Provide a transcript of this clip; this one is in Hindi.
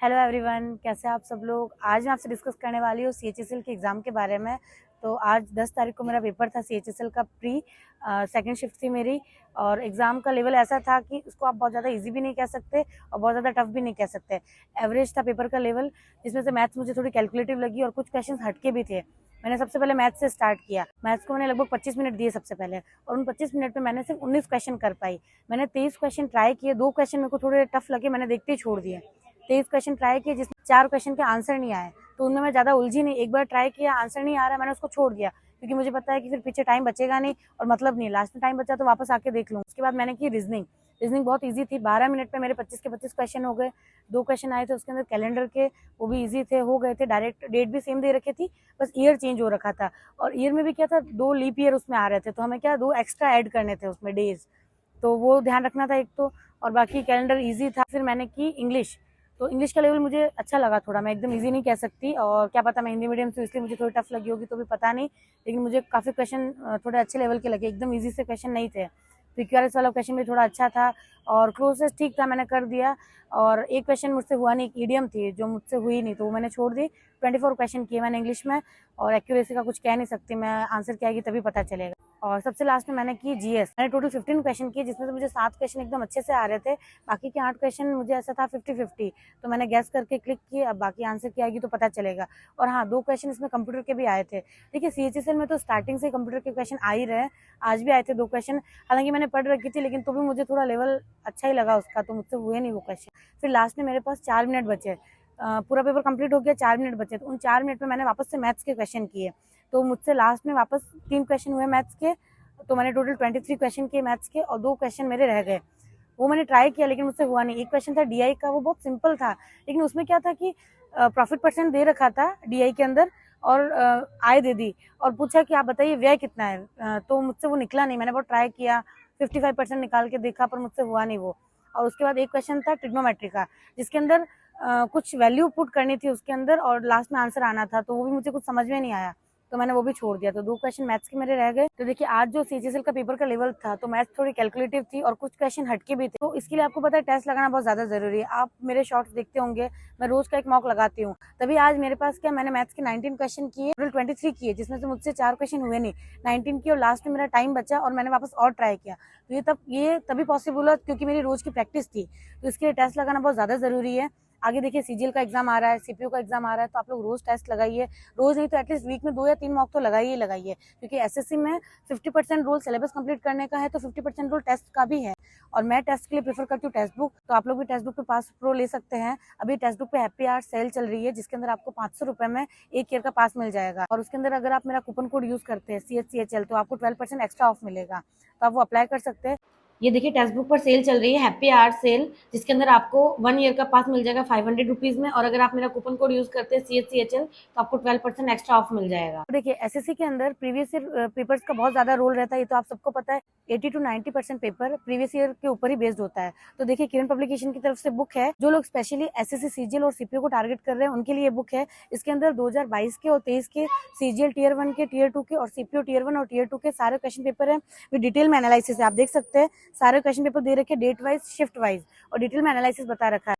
हेलो एवरीवन, कैसे आप सब लोग। आज मैं आपसे डिस्कस करने वाली हूँ CHSL के एग्ज़ाम के बारे में। तो आज 10 तारीख को मेरा पेपर था CHSL का प्री सेकंड शिफ्ट थी मेरी। और एग्ज़ाम का लेवल ऐसा था कि उसको आप बहुत ज़्यादा इजी भी नहीं कह सकते और बहुत ज़्यादा टफ भी नहीं कह सकते। एवरेज था पेपर का लेवल, जिसमें से मैथ्स मुझे थोड़ी कैलकुलेटिव लगी और कुछ क्वेश्चन हटके भी थे। मैंने सबसे पहले मैथ्स से स्टार्ट किया। मैथ्स को मैंने लगभग 25 मिनट दिए सबसे पहले, और उन 25 मिनट में मैंने सिर्फ 19 क्वेश्चन कर पाई। मैंने 23 क्वेश्चन ट्राई किए, 2 क्वेश्चन मेरे को थोड़े टफ लगे, मैंने देखते ही छोड़ दिए। 23 क्वेश्चन ट्राई किए जिसमें 4 क्वेश्चन के आंसर नहीं आए, तो उनमें मैं ज़्यादा उलझी नहीं। एक बार ट्राई किया, आंसर नहीं आ रहा, मैंने उसको छोड़ दिया, क्योंकि मुझे पता है कि फिर पीछे टाइम बचेगा नहीं और मतलब नहीं। लास्ट में टाइम बचा तो वापस आके देख लूँ। उसके बाद मैंने की रीजनिंग। रीजनिंग बहुत ईजी थी। 12 मिनट में मेरे 25 के 25 क्वेश्चन हो गए। 2 क्वेश्चन आए थे उसके अंदर कैलेंडर के, वो भी ईजी थे, हो गए थे। डायरेक्ट डेट भी सेम दे रखी थी, बस ईयर चेंज हो रखा था। और ईयर में भी क्या था, 2 लीप ईयर उसमें आ रहे थे, तो हमें क्या 2 एक्स्ट्रा ऐड करने थे उसमें डेज, तो वो ध्यान रखना था एक तो। और बाकी कैलेंडर ईजी था। फिर मैंने की इंग्लिश। तो इंग्लिश का लेवल मुझे अच्छा लगा थोड़ा, मैं एकदम इजी नहीं कह सकती, और क्या पता मैं हिंदी मीडियम से इसलिए मुझे थोड़ी टफ लगी होगी, तो भी पता नहीं। लेकिन मुझे काफ़ी क्वेश्चन थोड़े अच्छे लेवल के लगे, एकदम इजी से क्वेश्चन नहीं थे। PQRS वाला क्वेश्चन भी थोड़ा अच्छा था, और क्लोजेस्ट ठीक था, मैंने कर दिया। और एक क्वेश्चन मुझसे हुआ नहीं, एक ईडियम थी जो मुझसे हुई नहीं, तो वो मैंने छोड़ दी। 24 क्वेश्चन किए मैंने इंग्लिश में, और एक्यूरेसी का कुछ कह नहीं सकती मैं, आंसर क्या आएगी तभी पता चलेगा। और सबसे लास्ट में मैंने की GS। मैंने टोटल 15 क्वेश्चन किए, जिसमें से मुझे 7 क्वेश्चन एकदम अच्छे से आ रहे थे, बाकी के 8 क्वेश्चन मुझे ऐसा था 50-50। तो मैंने गैस करके क्लिक किए, अब बाकी आंसर क्या आएगी तो पता चलेगा। और हाँ, 2 क्वेश्चन इसमें कंप्यूटर के भी आए थे। देखिए, CHSL में तो स्टार्टिंग से कंप्यूटर के क्वेश्चन आ ही रहे। आज भी आए थे 2 क्वेश्चन, हालांकि मैंने पढ़ रखी थी, लेकिन तो भी मुझे थोड़ा लेवल अच्छा ही लगा उसका, तो मुझसे हुए नहीं वो क्वेश्चन। फिर लास्ट में मेरे पास 4 मिनट बचे। पूरा पेपर कंप्लीट हो गया, 4 मिनट बचे, तो उन 4 मिनट में मैंने वापस से मैथ्स के क्वेश्चन किए। तो मुझसे लास्ट में वापस 3 क्वेश्चन हुए मैथ्स के, तो मैंने टोटल 23 क्वेश्चन किए मैथ्स के, और 2 क्वेश्चन मेरे रह गए। वो मैंने ट्राई किया, लेकिन मुझसे हुआ नहीं। एक क्वेश्चन था DI का, वो बहुत सिंपल था, लेकिन उसमें क्या था कि प्रॉफिट परसेंट दे रखा था DI के अंदर, और आय दे दी, और पूछा कि आप बताइए व्यय कितना है। तो मुझसे वो निकला नहीं। मैंने बहुत ट्राई किया, 55% निकाल के देखा, पर मुझसे हुआ नहीं वो। और उसके बाद एक क्वेश्चन था ट्रिग्नोमेट्री का, जिसके अंदर कुछ वैल्यू पुट करनी थी उसके अंदर, और लास्ट में आंसर आना था, तो वो भी मुझे कुछ समझ में नहीं आया, तो मैंने वो भी छोड़ दिया। तो 2 क्वेश्चन मैथ्स के मेरे रह गए। तो देखिए, आज जो CHSL का पेपर का लेवल था, तो मैथ्स थोड़ी कैलकुलेटिव थी और कुछ क्वेश्चन हटके भी थे। तो इसके लिए आपको पता है टेस्ट लगाना बहुत ज्यादा जरूरी है। आप मेरे शॉर्ट्स देखते होंगे, मैं रोज का एक मॉक लगाती हूँ। तभी आज मेरे पास क्या, मैंने मैथ्स के 19 क्वेश्चन किए, टोटल 23 किए, जिसमें से मुझसे 4 क्वेश्चन हुए नहीं, 19 किए, और लास्ट में मेरा टाइम बचा और मैंने वापस और ट्राई किया। तो ये तभी पॉसिबल हुआ क्योंकि मेरी रोज की प्रैक्टिस थी। तो इसके लिए टेस्ट लगाना बहुत ज्यादा जरूरी है। आगे देखिए, CGL का एग्जाम आ रहा है, CPU का एग्जाम आ रहा है, तो आप लोग रोज टेस्ट लगाइए। रोज नहीं तो एटलीस्ट वीक में 2 या 3 मॉक तो लगाइए ही लगाइए, क्योंकि SSC में 50% रोल सिलेबस कंप्लीट करने का है, तो 50% रोल टेस्ट का भी है। और मैं टेस्ट के लिए प्रेफर करती हूँ टेक्स्ट बुक, तो आप लोग भी टेक्स्ट बुक पे पास प्रो ले सकते हैं। अभी टेक्स्ट बुक पे हैप्पी आवर सेल चल रही है, जिसके अंदर आपको 500 रुपए में 1 ईयर का पास मिल जाएगा, और उसके अंदर अगर आप मेरा कूपन कोड यूज करते हैं CHCHL, तो आपको 12% एक्स्ट्रा ऑफ मिलेगा, तो आप वो अप्लाई कर सकते हैं। ये देखिए, टेक्स्ट बुक पर सेल चल रही है, हैप्पी आवर सेल, जिसके अंदर आपको 1 ईयर का पास मिल जाएगा 500 रुपीज में, और अगर आप मेरा कूपन कोड यूज करते हैं CHCHL, तो आपको 12% एक्स्ट्रा ऑफ मिल जाएगा। तो देखिए, SSC के अंदर प्रीवियस ईयर पेपर्स का बहुत ज्यादा रोल रहता है, ये तो आप सबको पता है। 80 to 90% पेपर प्रीवियस ईयर के ऊपर ही बेस्ड होता है। तो देखिए, किरण पब्लिकेशन की तरफ से बुक है, जो लोग स्पेशली SSC, CGL और CPU को टारगेट कर रहे हैं, उनके लिए बुक है। इसके अंदर 2022 के और 23 के CGL टीयर 1 के, टीयर 2 के, और CPU टीयर 1 और टीयर 2 के सारे क्वेश्चन पेपर है। विद डिटेल में एनालिसिस है, आप देख सकते हैं। सारे क्वेश्चन पेपर दे रखे, डेट वाइज, शिफ्ट वाइज, और डिटेल में एनालिसिस बता रखा है।